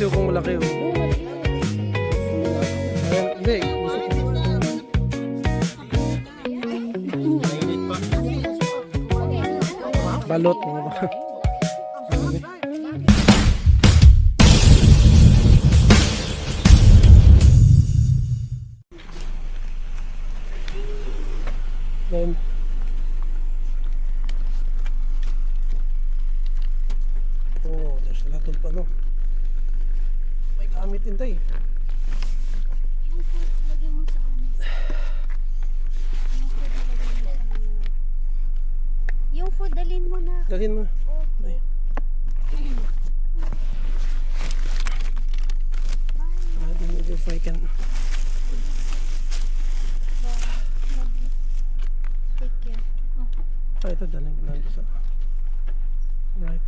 kasi kung malaki oh. Ayan, hindi. Balot mga ba? Then, oh, there's a lot of ano. May gamit din tayo. Yung food, dalhin mo na. Dalhin mo. Okay. I don't know if I can. Take care. Ah, ito dalhin ko sa. Right.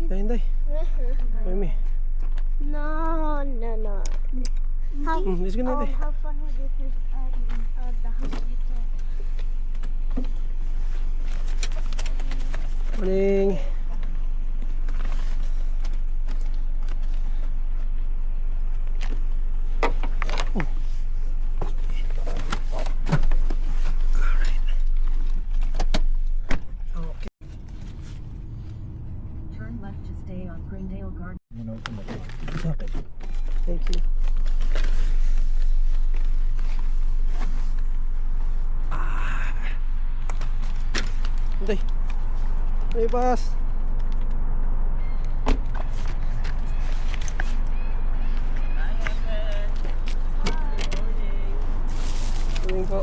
Day. Mami. No. How, Let's go na day. how fun would it be the hospital? Morning. Turn left to stay on Greendale Garden. Okay. Thank you. Day. Hey, boss. Morning po.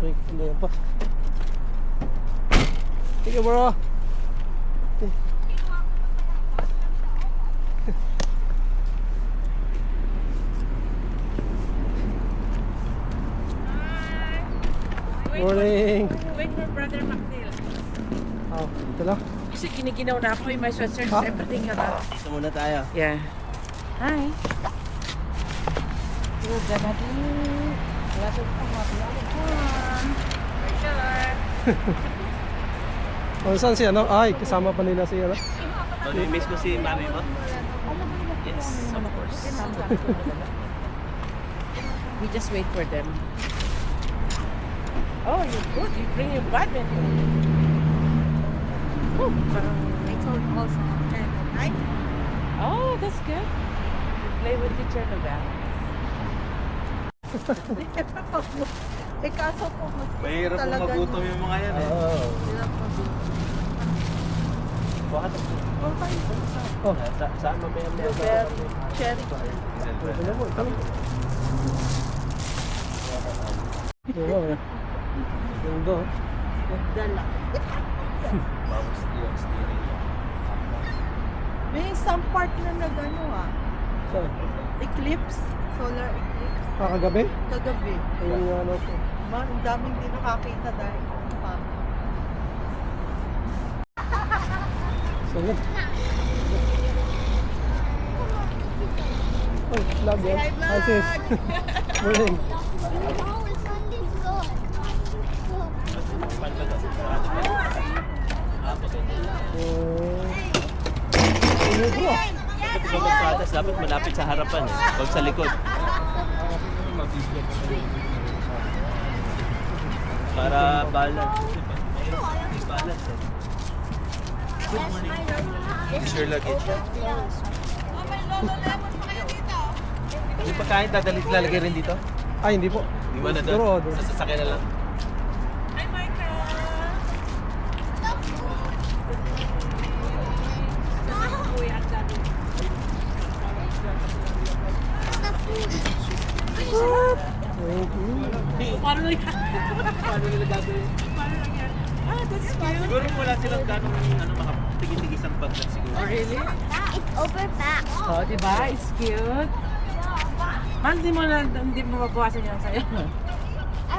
Ay, hindi yan pa. Sige bro. Morning. Wait for Brother McNeil. Oh, ito lang. Kasi kiniginaw na ako in my sweatshirt, Ha? everything about. Ito muna tayo. Yeah. Hi. We're gonna do a lot of fun. Oh, saan si ano? Ay, kasama pa nila si ano? Miss mo si mami mo? Yes, of course. We just wait for them. Oh, you're good. You bring your badminton. Oh, parang... I told also right? Oh, that's good. You play with teacher na ba? Eh kaso po, Mahirap po magutom yung mga yan eh. Oh. Bakit? Oh, Saan mamaya may Blueberry, cherry. ito na po. Ito na po. Oo. Ganda. Dala. Bawas yung steering. May isang part na nagano Saan? eclipse, solar eclipse, Kagabi? kagabi. Ay, ano po. Ang daming din nakakita dahil kung paano. Sige. Oh, vlog yan. Hi, sis. Morning. Ano bro? Dapat ikaw magsatas, dapat malapit sa harapan eh. Huwag sa likod. Para balance. Balance eh. Sure luggage yan. Yung pagkain dadalik lalagay rin dito? Ay, hindi po. Di ba na Siguro, doon? Sa sasakyan na lang. Thank you. Paano na yan? Paano nila gagawin? Ah, that's cute. Siguro wala silang ganong makapigil-tigisang pagkat siguro. Oh, really? It's overpacked. Oh, diba? It's cute. Man, hindi mo mabawasan yan sa'yo. I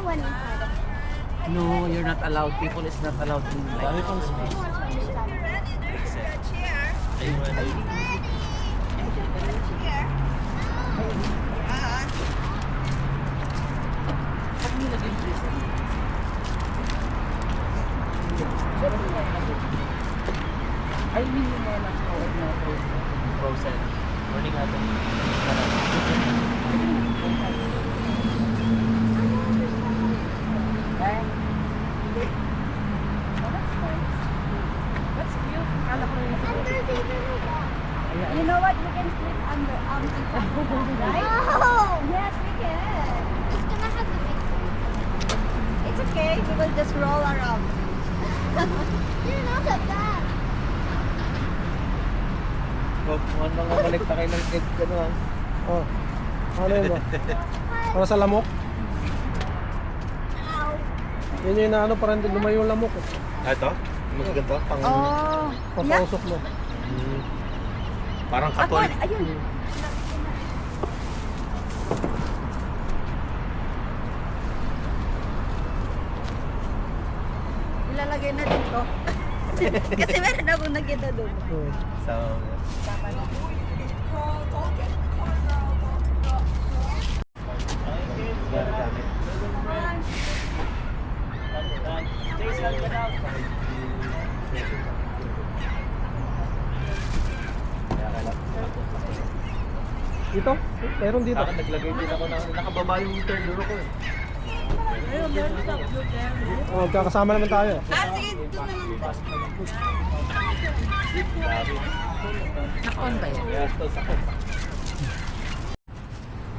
want to try them. No, you're not allowed. People is not allowed in Dami like. pang space. Ayun. Pag nilagay yung freezer? Ay, hindi mo na nakakawag na frozen. Frozen. Morning natin. That's cute. Kala ko yung And there's even a wall. You know what? We can sleep under right? Oh! Yes, we can. It's gonna have a big It's okay. We will just roll around. You're not that bad. Mukhang mga balik pa kayo ng egg ka na. Oh. Ano yun ba? Para sa lamok? Ow. Yun yung inaano para hindi lumayo yung lamok. Eh. Ito? Mas ganito? Pang... Oh. Papausok mo. Parang Ako, katol. ayun. Ilalagay na din to. Kasi meron akong nakita doon. So, Dito? Meron dito. Bakit naglagay din ako ng nakababa yung third duro ko eh. Oh, magkakasama naman tayo. Naka-on ba yan? Kaya ito sakit.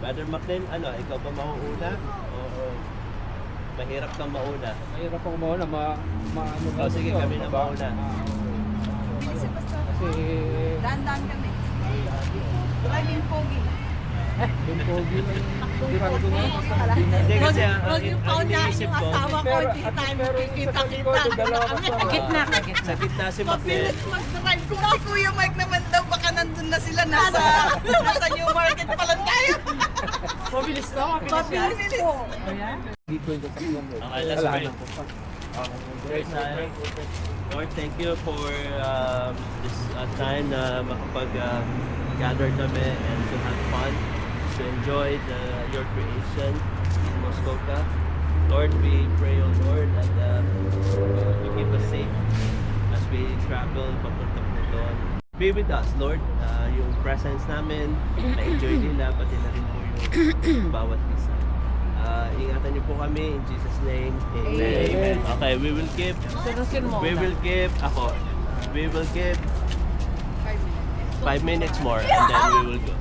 Brother McLean, ano, ikaw ba mauuna? O mahirap kang mauna? Mahirap akong mauna. Ano O sige, kami na mauna. Kasi Dandan kami. Laging pogi. yung pogi ng tiran ko nga. Hindi kasi Huwag yung ang iniisip ko, asawa ko, hindi tayo makikita-kita. Gitna ka, gitna. sa gitna si McLean, Mag-drive ko si Kuya Mike naman daw, baka nandun na sila, nasa New Market pa lang tayo. Mabilis na, mabilis yan. Mabilis. Ayan. okay, let's pray. Praise Lord, thank you for this time na makapag-gather kami and to have fun, to enjoy your creation in Muskoka. Lord, we pray, O Lord, that you keep us safe as we travel papunta po doon. Be with us, Lord. Yung presence namin, na-enjoy nila, pati na rin po yung bawat isa. Ingatan niyo po kami in Jesus' name. Amen. Amen. Okay, we will give ako. We will give 5 minutes more and then we will go.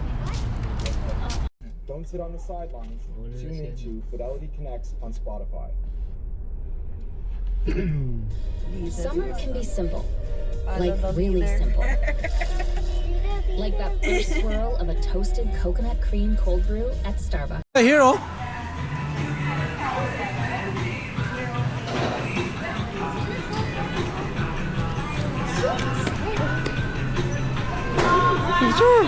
Don't sit on the sidelines. Tune into Fidelity Connects on Spotify. Summer can be simple. Like really simple. Like that first swirl of a toasted coconut cream cold brew at Starbucks. Here, oh. Picture.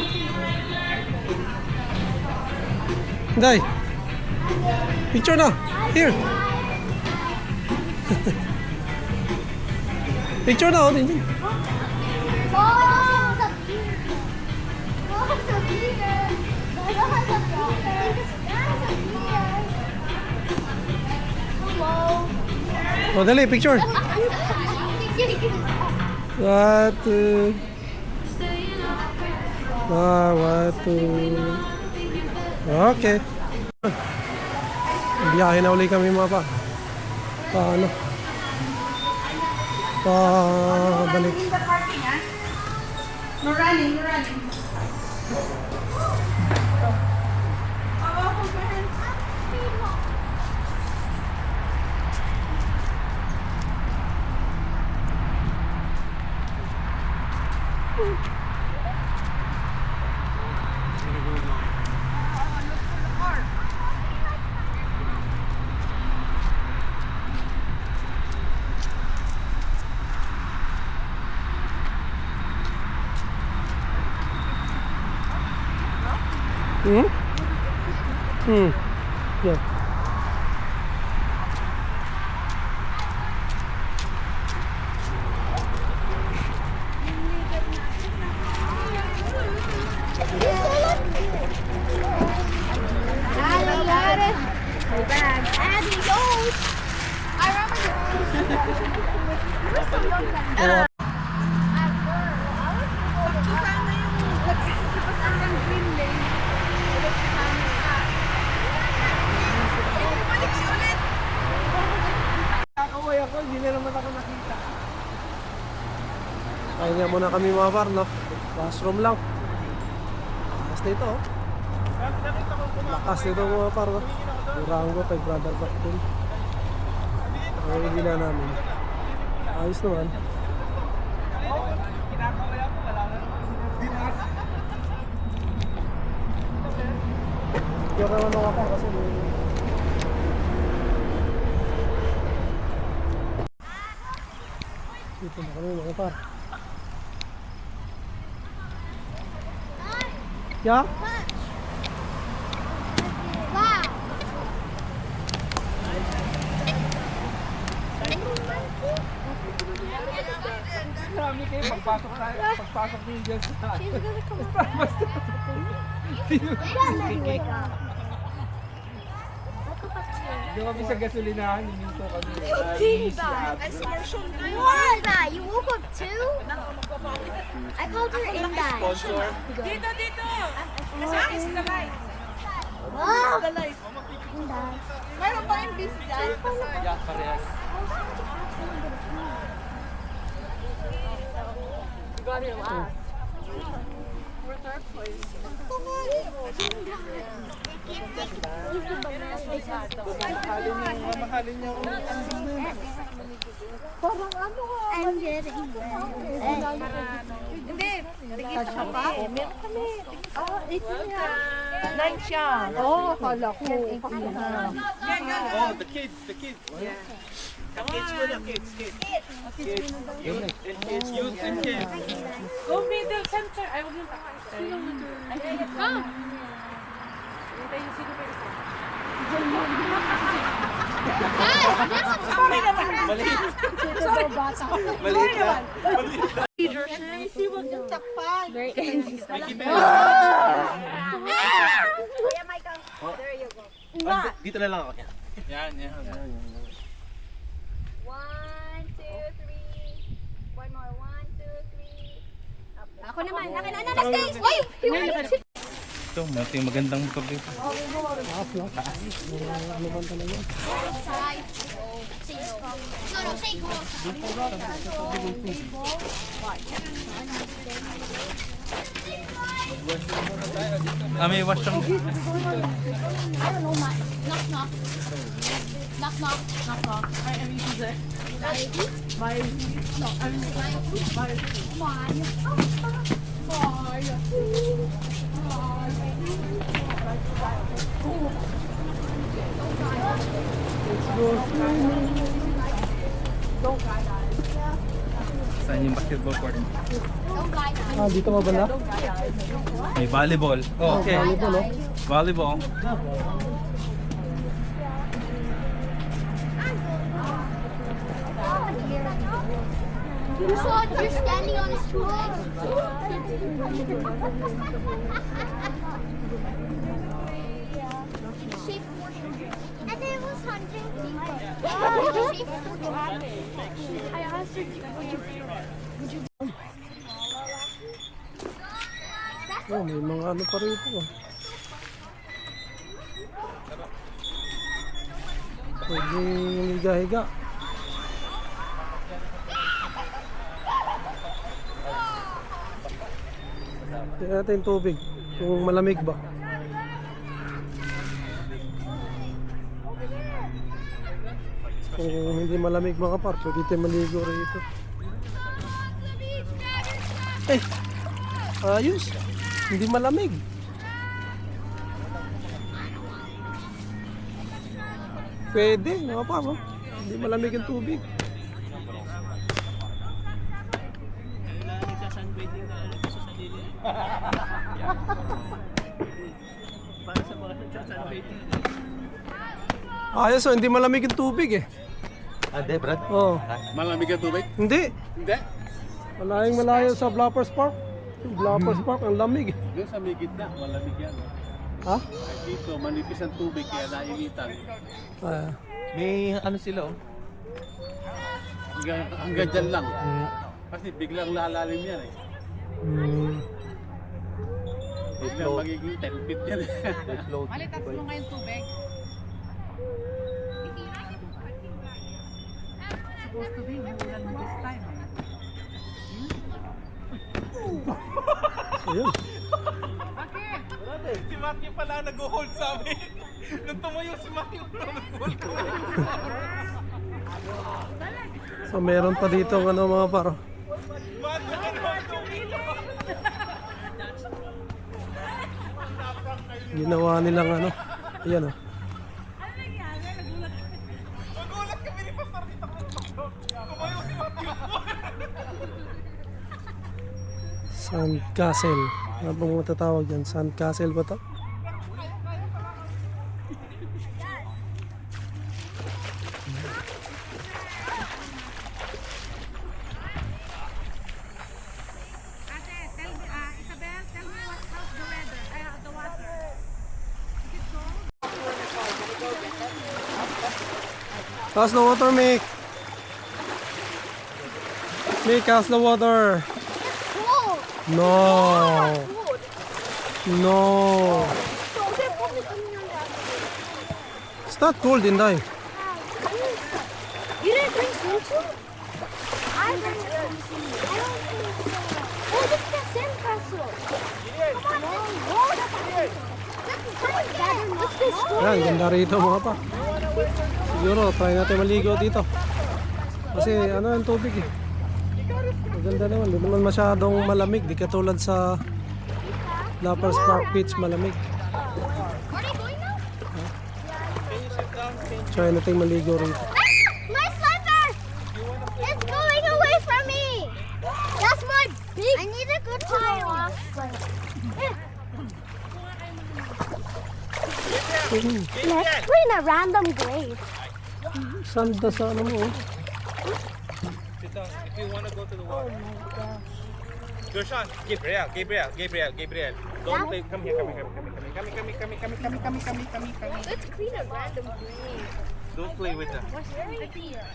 Day. Picture na. Here. Picture na, oh. Din. Oh, dali, picture. What? What? Okay. Biyahe na uli kami mga pa. Paano? Balik. No running, no running. Yeah. Go back. Abby, go Sana yung nagsipas ng green lane. Bumalik siya ulit. Kakaway ako, hindi na naman ako nakita. Kaya muna kami mga par, no? Classroom lang. Lakas nito, oh. Lakas nito mga par, no? Durango kay Brother Bakun. Ang gila namin. Ayos naman. Kaya naman ako pa kasi dito na kami mga par. Yeah? Wow. Marami kayo pagpasok niyo dyan sa She's gonna come up. Di kami sa gasolinahan, himinto kami. Excursion na yun. What? You woke up too? I called her Inday. Dito, dito. Nasa is the light. Wow. The light. Inday. Mayroon ba yung bis dyan? Yeah, parehas. Mamahalin niya ako. I'm getting Hindi. Tigisa ka pa? Nine siya. Oh, akala ko. Oh, the kids. The kids muna, kids. Youth and kids. Go middle center. Ay, huwag yung takas. Come. Hintay yung sino pa isa. Maliit na. Huwag yung takpan. Dito na lang ako. Yan. 1, 2, 3. One more. 1, 2, 3. Ako naman. Stage. Wait. Ito, yung magandang motor dito. May wash siyang... Saan yung basketball court? Ah, dito ba banda? May volleyball. Oh, okay. Volleyball, oh. Volleyball. You saw it, you're standing on his two legs. And there was 100 people. I asked her, would you Oh, may mga ano pa rito, oh. Pwede higa-higa. Tingnan natin yung tubig. Kung malamig ba. Kung hindi malamig mga par, pwede tayo maligo rito. Eh, ayos. Hindi malamig. Pwede, mga par, oh. Hindi malamig ang tubig. Ayos, oh, hindi malamig ang tubig eh. Ade, Brad. Oh, Malamig ang tubig? hindi. Hindi. Malayong malayo sa Blappers Park. Yung Blappers Park, ang lamig. Doon sa may gitna, malamig yan. Ha? Ay, dito, manipis ang tubig kaya nainitan. Ah, May ano sila, oh. Hanggang dyan lang. Kasi biglang lalalim yan eh. Biglang magiging 10 feet yan eh. Malitas mo ngayon tubig. Supposed to be umuulan mo this time eh. Ayun. Si Matthew pala nag-hold sa amin. Nung tumayo si Matthew, nag-hold ko. So meron pa dito ang ano mga paro. Ginawa nilang ano. Ayan oh. Nagulat kami ni Pastor dito. Tumayo si Matthew. Sand Castle. Ano pong matatawag dyan? Sand Castle ba to? Ate, tell me, Isabel, tell me how's the weather, the water. Is it cold? How's the water, Mick? Mick, how's the water? Cool. No. Good. No. So they're probably coming on that. It's not cold, Inday. You didn't bring swimsuit? I didn't bring swimsuit. I don't think so. Oh, look at that sandcastle. Come on, no, that's not Let's go swim. Yan, ganda rito mga pa. Siguro, try natin maligo dito. Kasi ano yung tubig eh. Maganda naman, hindi naman masyadong malamig. Di katulad sa Lover's Park Beach, malamig. Are they going now? Try natin maligo rito. My slipper! It's going away from me! That's my big... I need a good pile. Let's bring a random grave. Sanda sa ano mo oh. If you want to go to the water. Gershon, Gabriel. Don't play. Come here. Let's clean a random grave. Don't play with them. What's right here?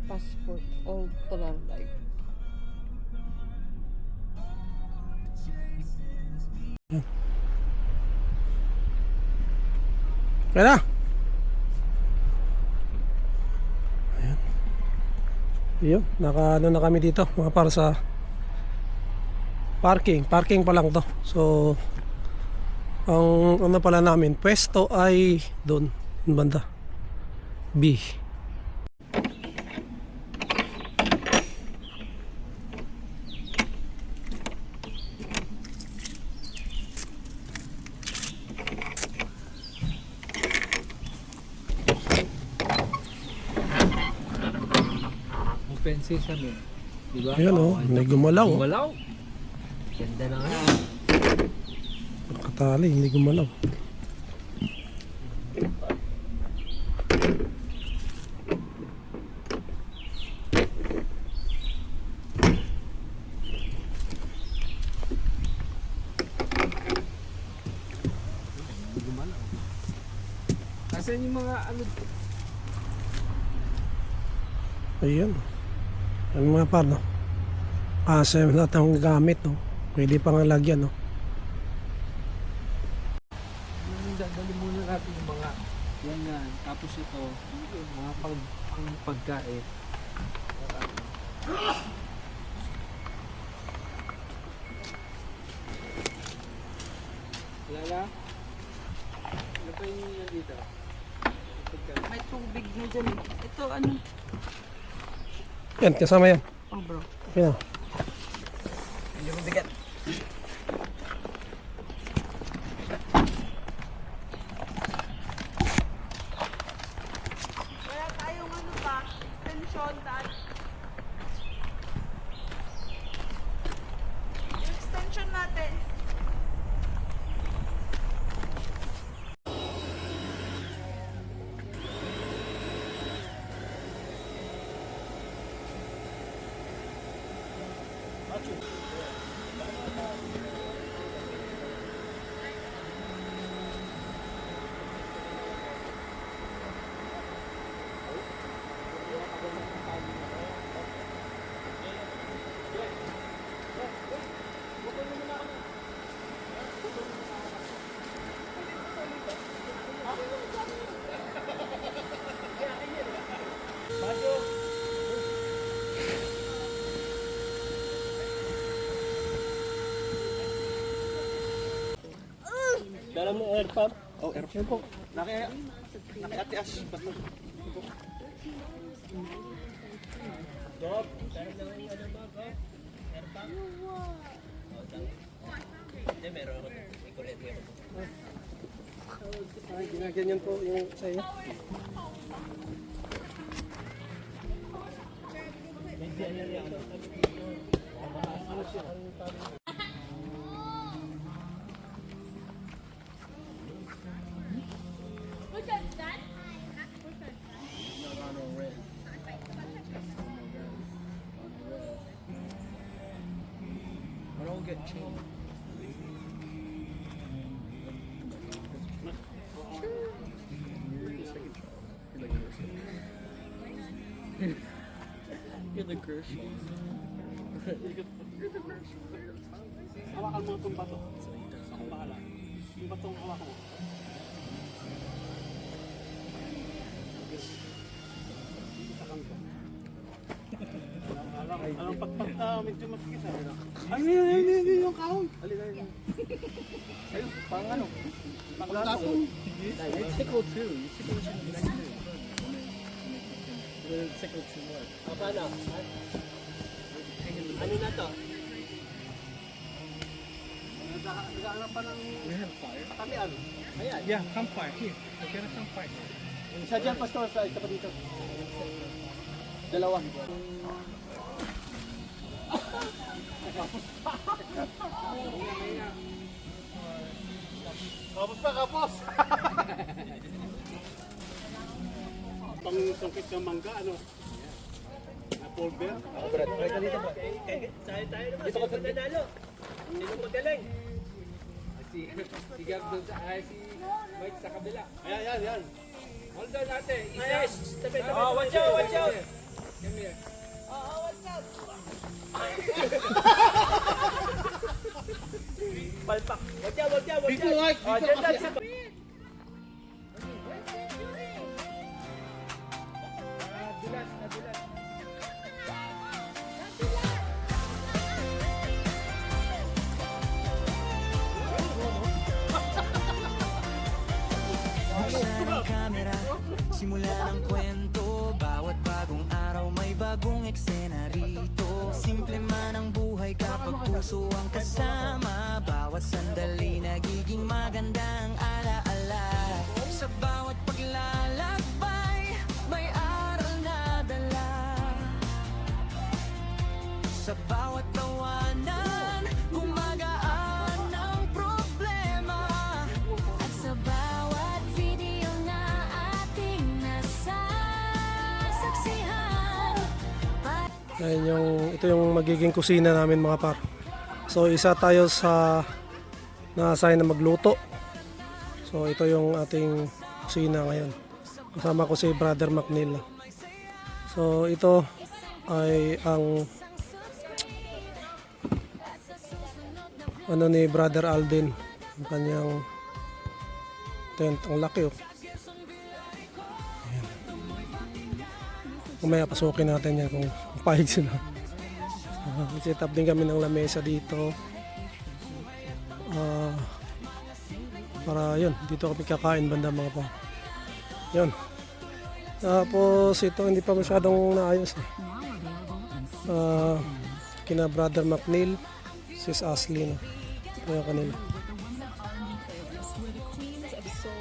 Passport, all talang like. Kaya na. Ayan. Yun, naka ano na kami dito mga para sa parking pa lang to. So ang ano pala namin pwesto ay doon banda B. Open sesame. Diba? Ayan oh, may gumalaw oh. Walaw. Ganda na nga. Nakatali, hindi gumalaw. Asan yung mga ano? Ayan. Ano mga par no? Kasi lahat ng gamit no. Pwede pang lagyan no. Dadali muna natin yung mga yan. Tapos ito, yung mga pagkain. Lala? Ano pa yung yan dito? Pagkain. May tubig na dyan eh. Ito ano? Yan, kasama yan. Oh bro. Okay na. Hindi mo bigat. Wala tayong ano pa, extension dad. Yung extension natin. Alam mo, air pump? Oh, air. Yan po. Naki-ati-as. Bob, tayo lang yung ano ba, Bob? Air pump? Hindi, meron ako. May kulit meron. Ay, ginaganyan po yung sa'yo. I don't get changed. You're the Kershaw. Hawakan mo itong bato. Akong bahala. Yung batong hawakan mo. Alam pagpag medyo matigas ay yung kahon. Ayun, pang ano? Panglasong. You tickle too. You tickle too. You tickle too much. Paano? Ano na to? Nagkaanap pa ng We have fire. kamian. Ayan. Yeah, campfire. Here, I get a campfire. Isa dyan, pastor, sa isa pa dito. Dalawa. Kapos pa, kapos! Pang sungkit ng mangga, ano? Na pulver. Ako, Brad. Try ka dito, Brad. Tayo naman. Dito ka nanalo. Sino magaling? Si Gab doon sa si Mike sa kabila. Ayan, yan. Hold on natin. Ayos! Tabi. Oh, watch out, watch out! Come here. Palpak. Watch out, watch out, watch Dito, out! Mike. Oh, Dito, dyan, kasi. dyan. Nadulas. Ng kamera, simula ng kwento. Bawat bagong araw may bagong eksena rito. Simple man ang buhay kapag puso ang kasama. Bawat sandali nagiging magandang alaala. Sa bawat paglalakbay may aral na dala. Sa bawat tawanan gumagaan ang problema. At sa bawat video na ating nasasaksihan. Ayan ito yung magiging kusina namin mga par. So isa tayo sa na-assign na magluto. So ito yung ating kusina ngayon. Kasama ko si Brother McNeil. So ito ay ang ano ni Brother Alden, ang kanyang tent. Ang laki oh. Ayan. Mamaya pasukin natin yan kung pahig sila. Set up din kami ng lamesa dito. Para yun, dito kami kakain banda mga pa. Yun. Tapos ito hindi pa masyadong naayos eh. Kina Brother McNeil, sis Ashley na. Kaya kanila.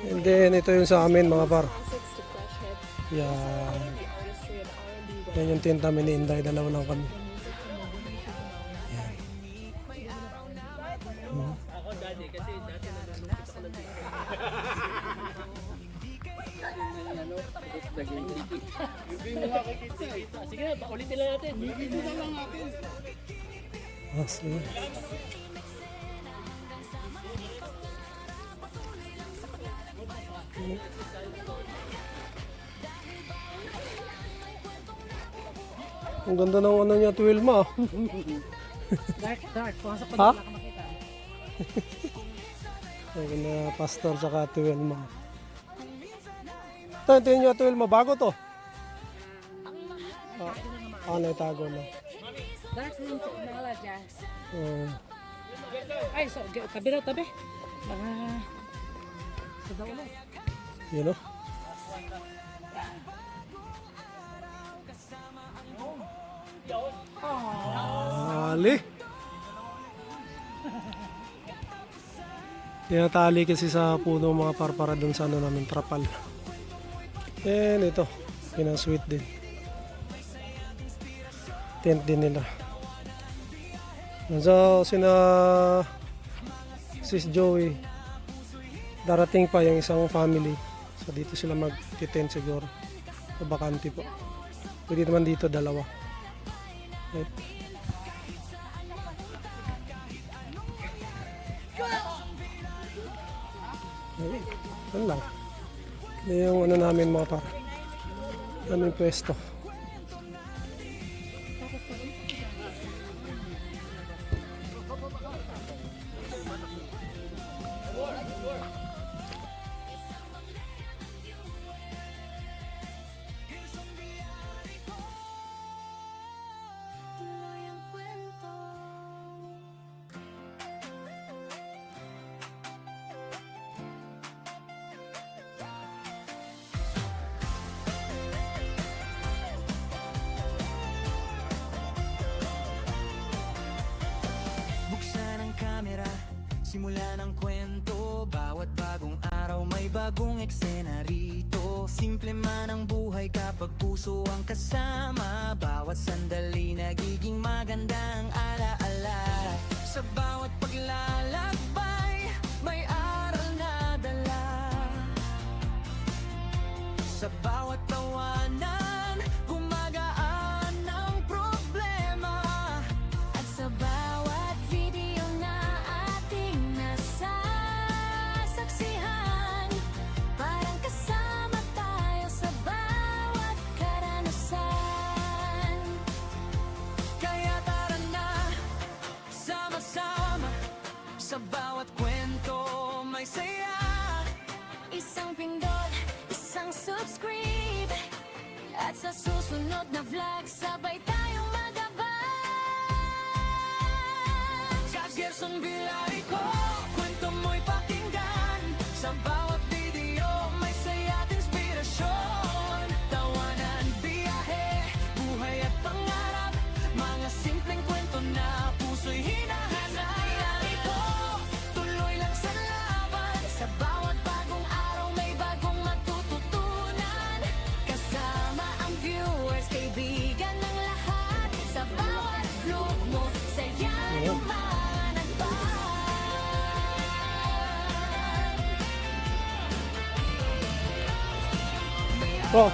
And then ito yung sa amin mga par. Yan. Yan yung tent namin ni Inday, dalawa lang kami. Yan. Ako dati, kasi dati nalulungkot ako ng Hindi mo makikita eh. Sige na, ulitin lang natin. Hindi na lang natin. Sige. Ang ganda ng ano niya, Twilma. Dark. Pumasok ko Ha? na makita. Ay, na pastor tsaka Twilma. Ito yung Twilma, bago to. Naitago na. Dark room to nala dyan. Oh. Ay, so, tabi. Yun o. Ali. Tinatali kasi sa puno mga parpara dun sa ano namin, trapal. And ito, pinang-sweet din. Tent din nila. So, sina Sis Joey, darating pa yung isang family. So, dito sila mag-tent siguro. So, bakante po. Pwede naman dito, dalawa. Right. Okay. Yan lang. Yan yung ano namin mga par. Aming pwesto. Buksan ang kamera, simulan ang kwento. Bawat bagong araw may bagong eksena rito. Simple man ang buhay kapag puso ang kasama. Bawat sandali nagiging maganda ang alaala. Sa bawat paglalakbay, may aral na dala. Sa bawat tawanan, gumagaan ang problema. At sa bawat video na ating nasasaksihan, parang kasama tayo sa bawat karanasan. Kaya tara na, sama-sama, sa bawat kwento may saya. Isang pindot, isang subscribe, at sa susunod na vlog, sabay tayong magabang. Sa Gerson Villarico, kwento mo'y pakinggan. Sa bawat video, may saya at inspirasyon. Tawanan, biyahe, buhay at pangarap. Mga simpleng kwento na puso'y hinahanap. Ito, tuloy lang sa laban. Sa bawat bagong araw, may bagong matututunan. Kasama ang viewers, kaibigan ng lahat. Sa bawat vlog mo, saya lumanagpan. Oh.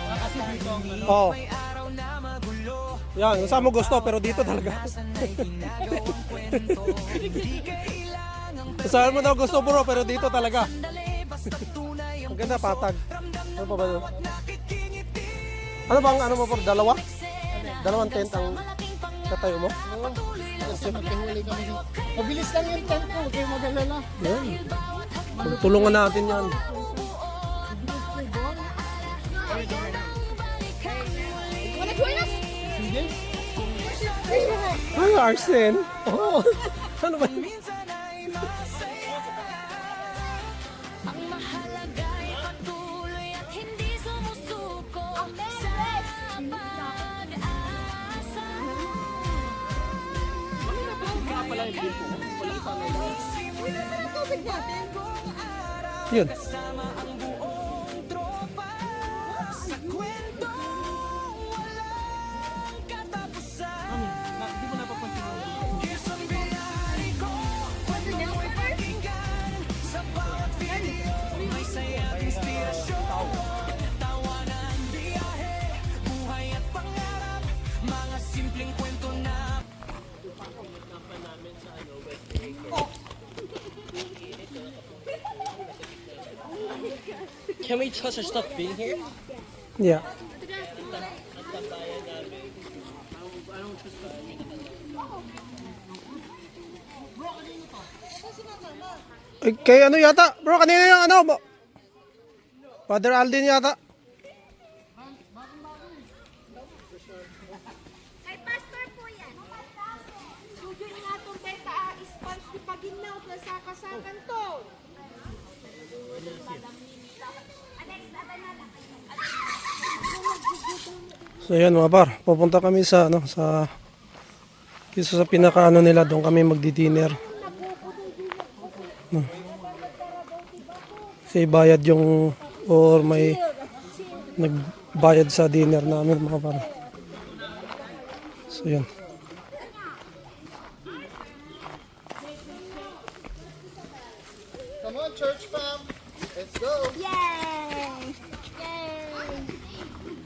Oh. May araw na magulo. Yan, saan mo gusto pero dito talaga. Sana'y ginagawang kwento. Hindi kailangang Saan mo daw gusto bro pero dito talaga. dali, basta tunay ang Ang ganda patag. ramdam Ano pa ba yun? nakikingiti. Ano bang ano mo po? Dalawa? Dalawang tent ang katayo mo? Mabilis lang yung tent ko, huwag kayong mag-alala. Yan. Tulungan natin yan. Ay, Arsen. Oh. Ano ba? Minsan ay masaya. Ang mahalaga'y patuloy at hindi sumusuko sa pag-asa. Yun. Kasama ang buong tropa sa kwento walang katapusan. Hindi mo napapansin mo. Gerson Villarico, kwento mo'y pakinggan. Sa bawat video, may saya at inspirasyon. Tawanan, biyahe, buhay at pangarap. Mga simpleng kwento na Can we trust our stuff being here? Yeah. Kay ano yata? Bro, kanina yung ano? Father Aldin yata. Ay, pastor po yan. Sugyo nga itong beta, sponsor paginaw na sa kasakan to. So yan mga par, pupunta kami sa ano sa sa pinakaano nila, doon kami magdi-dinner. No. Kasi bayad yung or may nagbayad sa dinner namin mga par. So yan. Come on, church fam. Let's go. Yay! Yay!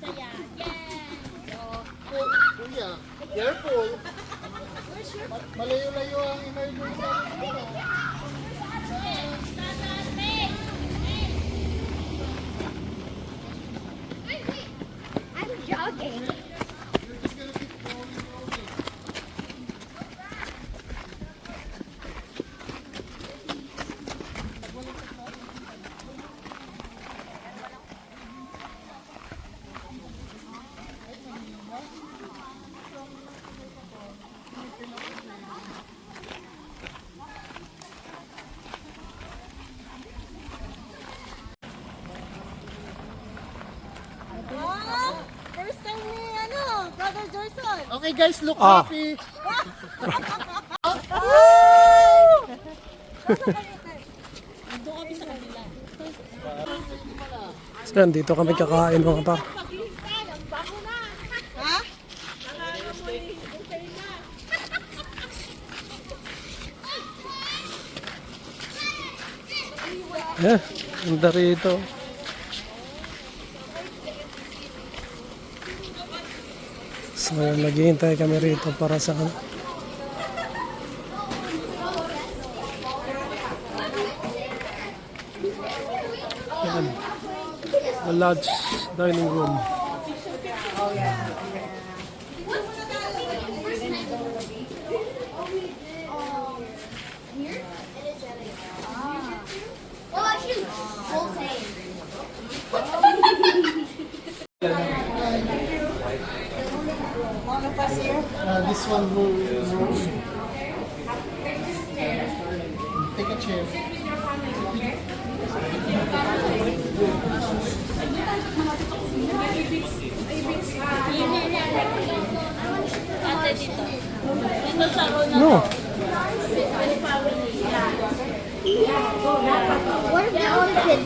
Saya! Yay! Kuya, careful. Malayo-layo ang emergency. I'm jogging. First time ni Brother Joyson. Okay guys, look Ah. happy. So yan, dito kami kakain mga par. Ha? Yeah, ganda rito. So naghihintay kami rito para sa ano. Yan. The large dining room. This one will take a chair. No. Where's the orchid?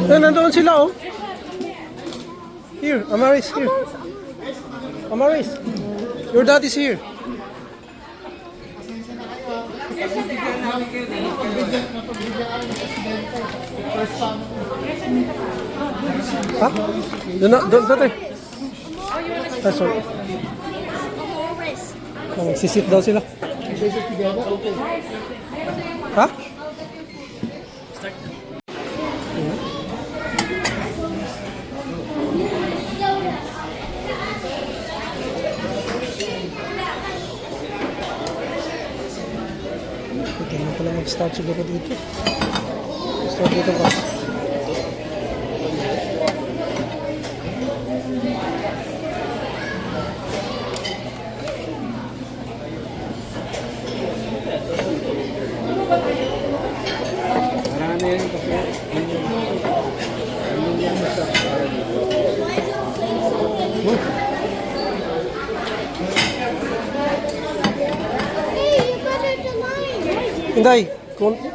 Eh, nandoon sila oh. Here, Amaris, here. Amaris, your dad is here. Ha? Doon, dati. Ah, sorry. Oh, magsisit daw sila. Ha? Pwede na pala mag-start siguro dito. Start dito pa. Marami yan kasi. Hindi,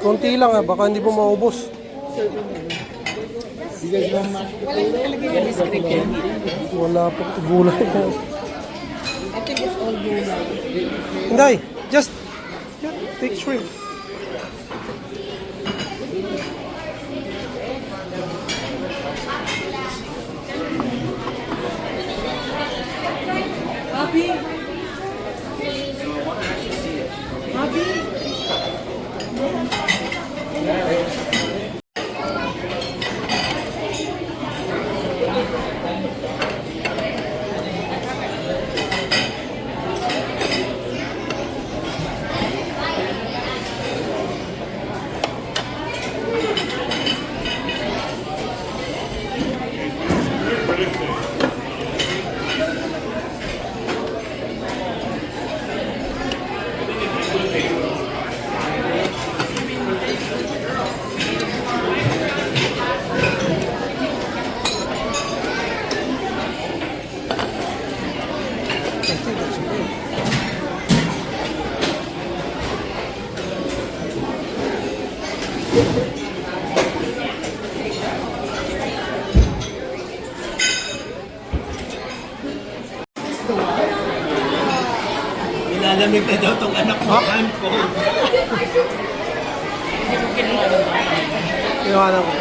konti lang ah, baka hindi mo maubos. Wala po gulay. I think it's all gulay. Hindi, just take shrimp. Nalalamig na daw tong anak ko. I'm cold. Iwanan ko.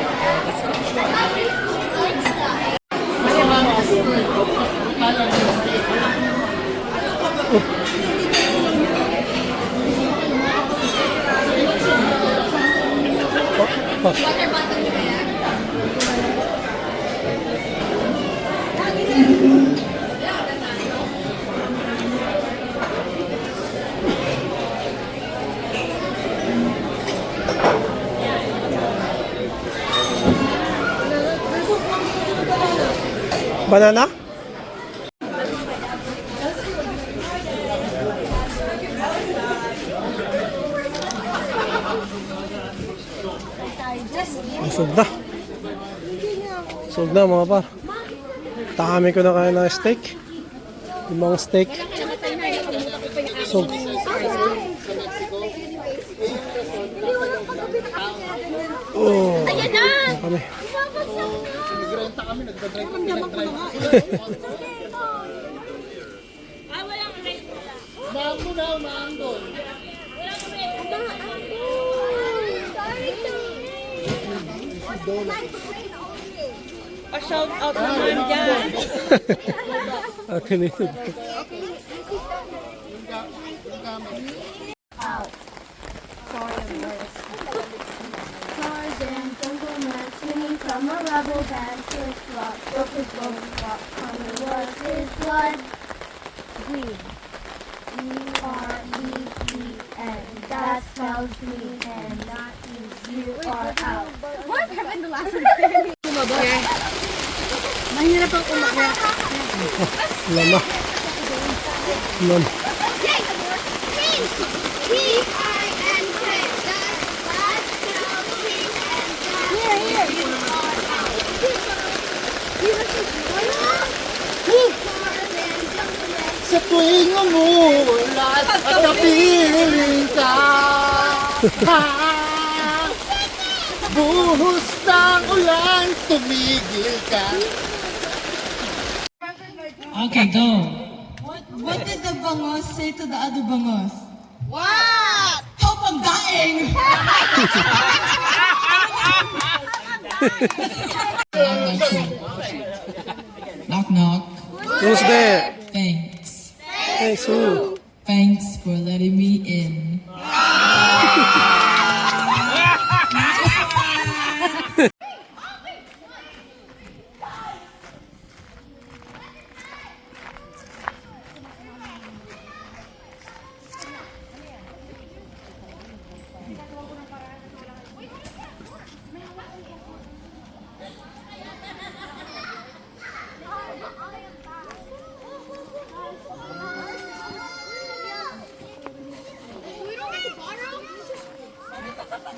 Banana? Busog na. Busog na mga par. Dami ko na kaya ng steak. 5 steak. Busog. Oh. Ayan na! Kami. Pa-shout out naman dyan. Atin ito. Cars and gentlemen swinging from a rubble band. Flip-flop, flip-flop, coming was his blood. Green. E-R-E-E-N. That spells green and not you are out. What happened the last one? Mahirap ang umakyat. Lama. Lama. Sa tuwing umuulan at napiling ka, buhos ng ulan, tumigil ka. Okay, go. What did the bangos say to the other bangos? What? Hope I'm dying! Knock knock. Who's there? Thanks. Thanks, who? Thanks for letting me in.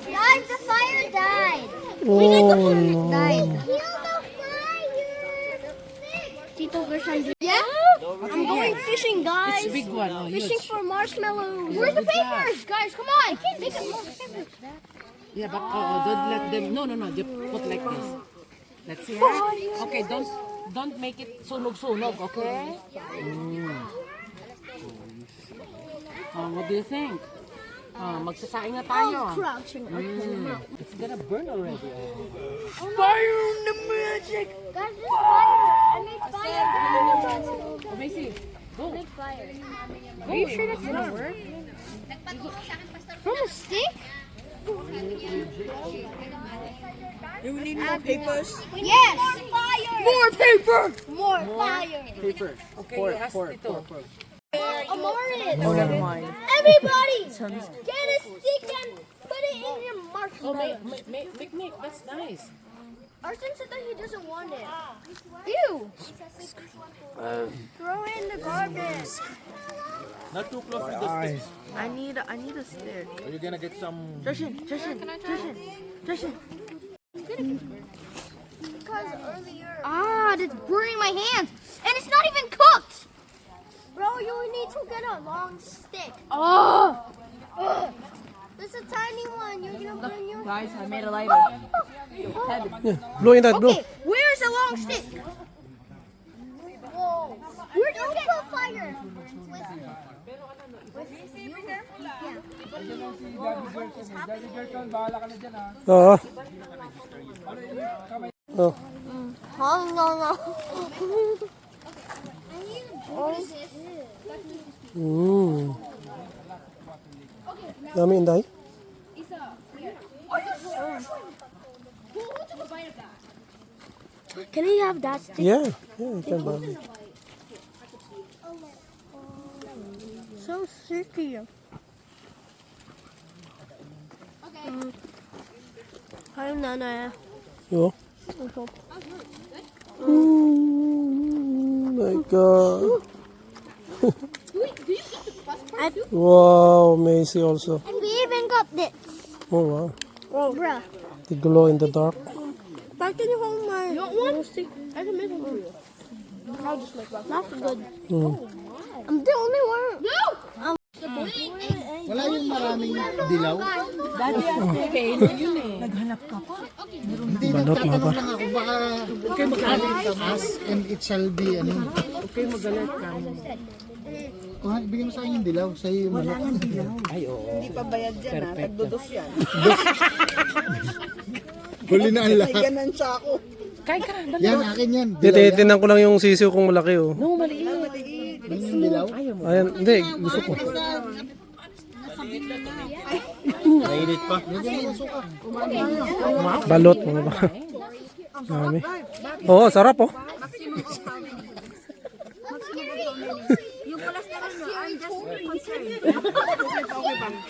Guys, the fire died. Oh, no. Died. Kill the fire. Tito Gershon. Yeah? I'm going fishing, guys. It's a big one. Oh, Fishing huge. for marshmallows. Where's the papers? Guys, come on. I can't make it more papers. Yeah, but don't let them. No. You put like this. Let's see. Okay, don't make it sunog, okay? What do you think? Magsasaing na tayo. Crouching. It's gonna burn already. Fire in the magic. Guys, this fire. I made fire. Macy, go. I made fire. Are you sure that's gonna work? From a stick? You need more papers? Yes. More fire. More paper. More fire. Paper. Okay, pour. Amaris. Oh, never mind. Everybody, get a stick and put it in your marshmallow. Picnic. That's nice. Arson said that he doesn't want it. Ew. Throw it in the garbage. Not too close to the stick. I need a stick. Are you gonna get some? Justin. Because earlier. That's burning my hands. And it's not even cooked. Bro, you need to get a long stick. Oh. There's a tiny one. You're gonna burn your. Guys, I made a lighter. Yeah, blow in that, blow. Okay, where's a long stick? Whoa. Where do you put fire? Daddy Gerton, bahala ka na dyan ha. Oo. Oh. Oh, no, no. Dami inday. Can I have that stick? Yeah, you can buy it. So sticky. Hi, Nana. Oh. My God. Wow, Macy also. And we even got this. Oh wow. Oh, bruh. The glow in the dark. But can you hold my... You want one? I can make one for you. I'll just make one. That's good. I'm the only one. No! Wala yung maraming dilaw. Daddy, pain yun eh. Naghanap ka pa. Hindi, Balot, nagtatanong maba. lang ako. Baka ask and it shall be, ano. Okay, magalit ka mo. Oh, bigyan mo sa akin yung dilaw. Sa'yo yung manok. Ay, oo. Hindi pa bayad yan ha. Tagdudos yan. Huli na ang lahat. Ganan siya ako. Kaya ka, dali. Yan, akin yan. Dilaw yan. Titinan ko lang yung sisiw kung malaki oh. No, maliit. Yan yung dilaw. Ayaw mo. Ayan, hindi, gusto ko. Mainit pa. Balot mga ba. Dami. Oo, sarap oh.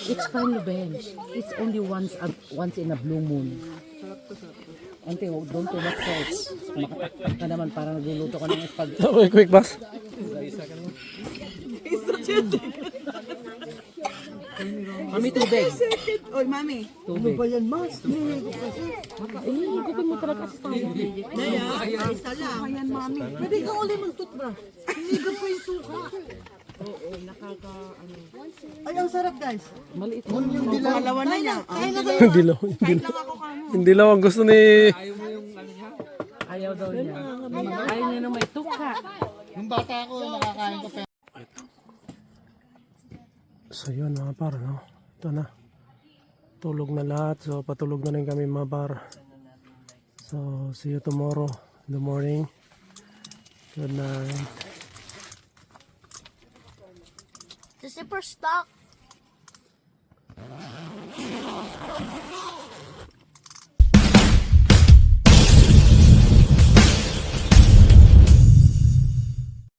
It's fine, revenge. It's only once in a blue moon. Ante, don't too much salt. Makataktak ka naman para nagluluto ka ng spag. Okay, quick boss. Mami, tubig. Oy, mami. Tubig. yan, mas? Higupin mo talaga sa tayo. Isa lang. Ayan, mami. Pwede ka uli mag-toothbrush. Hinigop ko yung suka. Oo, Ay, ang sarap, guys. Maliit. Yung dilaw. Pangalawa na niya. Hindi law, hindi law. Hindi law ang gusto ni... Ayaw daw niya. Ayaw niya na may tuka. Yung bata ako, nakakain ko. So yun mga par, no? Ito na. Tulog na lahat. So patulog na rin kami mga par. So see you tomorrow in the morning. Good night. The zipper stuck.